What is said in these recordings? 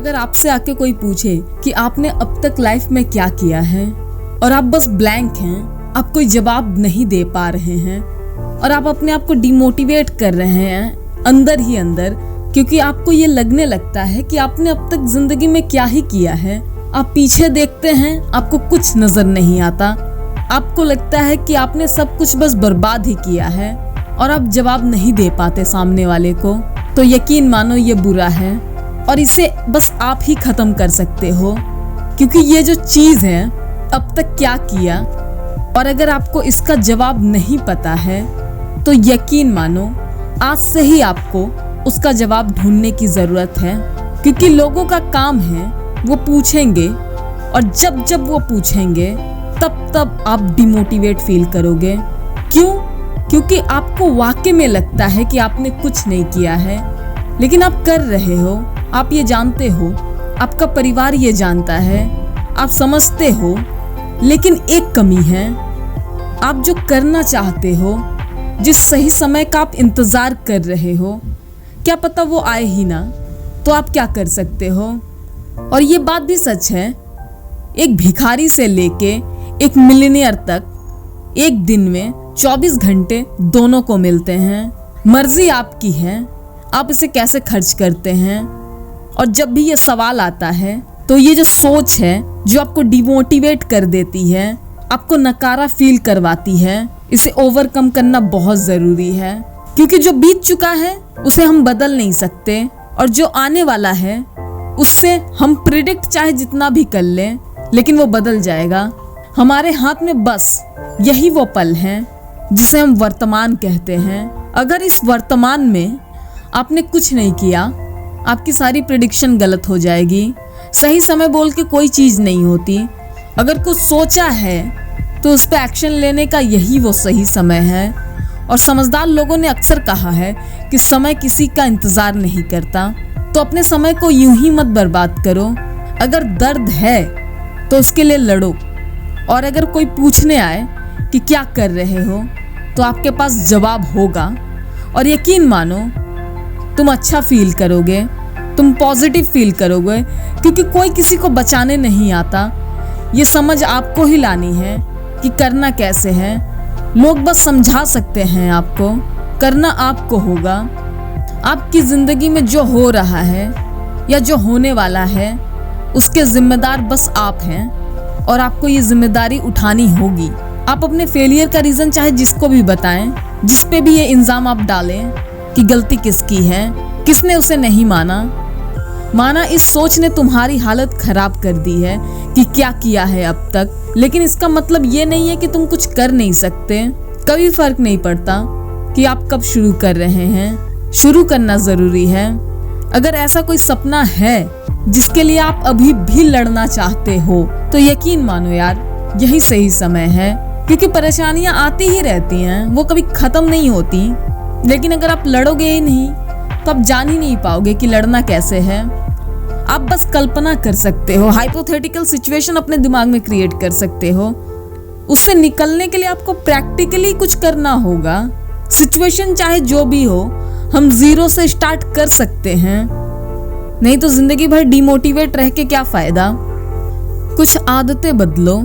अगर आपसे आके कोई पूछे कि आपने अब तक लाइफ में क्या किया है और आप बस ब्लैंक हैं, आप कोई जवाब नहीं दे पा रहे हैं और आप अपने आप को डिमोटिवेट कर रहे हैं अंदर ही अंदर, क्योंकि आपको ये लगने लगता है कि आपने अब तक जिंदगी में क्या ही किया है। आप पीछे देखते हैं, आपको कुछ नजर नहीं आता, आपको लगता है कि आपने सब कुछ बस बर्बाद ही किया है और आप जवाब नहीं दे पाते सामने वाले को, तो यकीन मानो ये बुरा है और इसे बस आप ही खत्म कर सकते हो। क्योंकि ये जो चीज है, अब तक क्या किया, और अगर आपको इसका जवाब नहीं पता है तो यकीन मानो आज से ही आपको उसका जवाब ढूंढने की जरूरत है। क्योंकि लोगों का काम है वो पूछेंगे और जब जब वो पूछेंगे तब तब आप डिमोटिवेट फील करोगे। क्यों? क्योंकि आपको वाकई में लगता है कि आपने कुछ नहीं किया है, लेकिन आप कर रहे हो। आप ये जानते हो, आपका परिवार ये जानता है, आप समझते हो, लेकिन एक कमी है। आप जो करना चाहते हो, जिस सही समय का आप इंतजार कर रहे हो, क्या पता वो आए ही ना, तो आप क्या कर सकते हो। और ये बात भी सच है, एक भिखारी से लेके एक मिलियनेयर तक एक दिन में 24 घंटे दोनों को मिलते हैं। मर्जी आपकी है, आप इसे कैसे खर्च करते हैं। और जब भी ये सवाल आता है तो ये जो सोच है जो आपको डिमोटिवेट कर देती है, आपको नकारा फील करवाती है, इसे ओवरकम करना बहुत जरूरी है। क्योंकि जो बीत चुका है उसे हम बदल नहीं सकते और जो आने वाला है उससे हम प्रिडिक्ट चाहे जितना भी कर लें, लेकिन वो बदल जाएगा। हमारे हाथ में बस यही वो पल है जिसे हम वर्तमान कहते हैं। अगर इस वर्तमान में आपने कुछ नहीं किया, आपकी सारी प्रिडिक्शन गलत हो जाएगी। सही समय बोल के कोई चीज नहीं होती। अगर कुछ सोचा है तो उस पर एक्शन लेने का यही वो सही समय है। और समझदार लोगों ने अक्सर कहा है कि समय किसी का इंतजार नहीं करता, तो अपने समय को यूं ही मत बर्बाद करो। अगर दर्द है तो उसके लिए लड़ो, और अगर कोई पूछने आए कि क्या कर रहे हो तो आपके पास जवाब होगा। और यकीन मानो तुम अच्छा फील करोगे, तुम पॉजिटिव फील करोगे, क्योंकि कोई किसी को बचाने नहीं आता। ये समझ आपको ही लानी है कि करना कैसे है। लोग बस समझा सकते हैं आपको, करना आपको होगा। आपकी जिंदगी में जो हो रहा है या जो होने वाला है उसके जिम्मेदार बस आप हैं और आपको ये जिम्मेदारी उठानी होगी। आप अपने फेलियर का रीजन चाहे जिसको भी बताएं, जिस पे भी ये इल्जाम आप डालें कि गलती किसकी है, किसने उसे नहीं माना, इस सोच ने तुम्हारी हालत खराब कर दी है कि क्या किया है अब तक। लेकिन इसका मतलब ये नहीं है कि तुम कुछ कर नहीं सकते। कभी फर्क नहीं पड़ता कि आप कब शुरू कर रहे हैं, शुरू करना जरूरी है। अगर ऐसा कोई सपना है जिसके लिए आप अभी भी लड़ना चाहते हो तो यकीन मानो यार, यही सही समय है। क्योंकि परेशानियां आती ही रहती हैं, वो कभी खत्म नहीं होती। लेकिन अगर आप लड़ोगे ही नहीं तो आप जान ही नहीं पाओगे कि लड़ना कैसे है। आप बस कल्पना कर सकते हो, हाइपोथेटिकल सिचुएशन अपने दिमाग में क्रिएट कर सकते हो। उससे निकलने के लिए आपको प्रैक्टिकली कुछ करना होगा। सिचुएशन चाहे जो भी हो, हम जीरो से स्टार्ट कर सकते हैं, नहीं तो जिंदगी भर डिमोटिवेट रह के क्या फायदा। कुछ आदतें बदलो।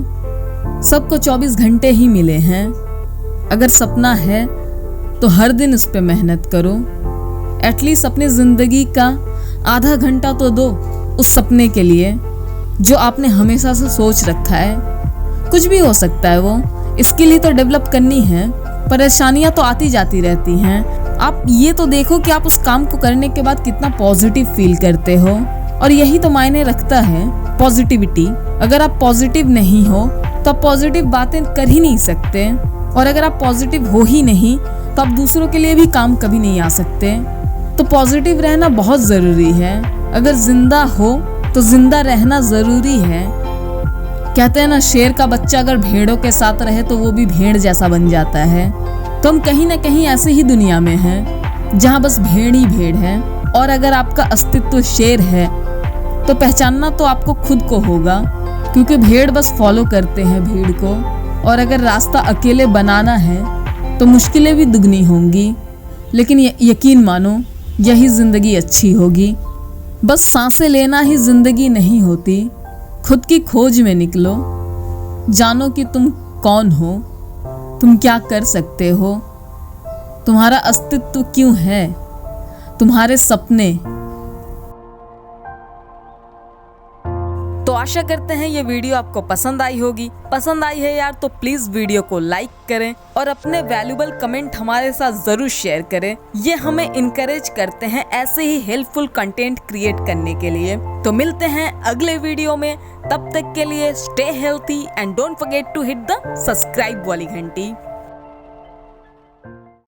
सबको 24 घंटे ही मिले हैं। अगर सपना है तो हर दिन उस पर मेहनत करो। एटलीस्ट अपनी जिंदगी का आधा घंटा तो दो उस सपने के लिए जो आपने हमेशा से सोच रखा है। कुछ भी हो सकता है वो, इसके लिए तो डेवलप करनी है। परेशानियां तो आती जाती रहती हैं। आप ये तो देखो कि आप उस काम को करने के बाद कितना पॉजिटिव फील करते हो, और यही तो मायने रखता है पॉजिटिविटी। अगर आप पॉजिटिव नहीं हो तो आप पॉजिटिव बातें कर ही नहीं सकते, और अगर आप पॉजिटिव हो ही नहीं तो आप दूसरों के लिए भी काम कभी नहीं आ सकते। तो पॉजिटिव रहना बहुत जरूरी है। अगर जिंदा हो तो जिंदा रहना जरूरी है। कहते हैं ना, शेर का बच्चा अगर भेड़ों के साथ रहे तो वो भी भेड़ जैसा बन जाता है। तो हम कहीं ना कहीं ऐसे ही दुनिया में हैं जहाँ बस भेड़ ही भेड़ है। और अगर आपका अस्तित्व शेर है तो पहचानना तो आपको खुद को होगा, क्योंकि भेड़ बस फॉलो करते हैं भीड़ को। और अगर रास्ता अकेले बनाना है तो मुश्किलें भी दुगनी होंगी, लेकिन यकीन मानो यही जिंदगी अच्छी होगी। बस सांसें लेना ही जिंदगी नहीं होती, खुद की खोज में निकलो। जानो कि तुम कौन हो, तुम क्या कर सकते हो, तुम्हारा अस्तित्व क्यों है, तुम्हारे सपने। तो आशा करते हैं ये वीडियो आपको पसंद आई होगी। पसंद आई है यार तो प्लीज वीडियो को लाइक करें और अपने वैल्यूबल कमेंट हमारे साथ जरूर शेयर करें। ये हमें इनकरेज करते हैं ऐसे ही हेल्पफुल कंटेंट क्रिएट करने के लिए। तो मिलते हैं अगले वीडियो में, तब तक के लिए stay healthy and don't forget to hit the subscribe वाली घंटी।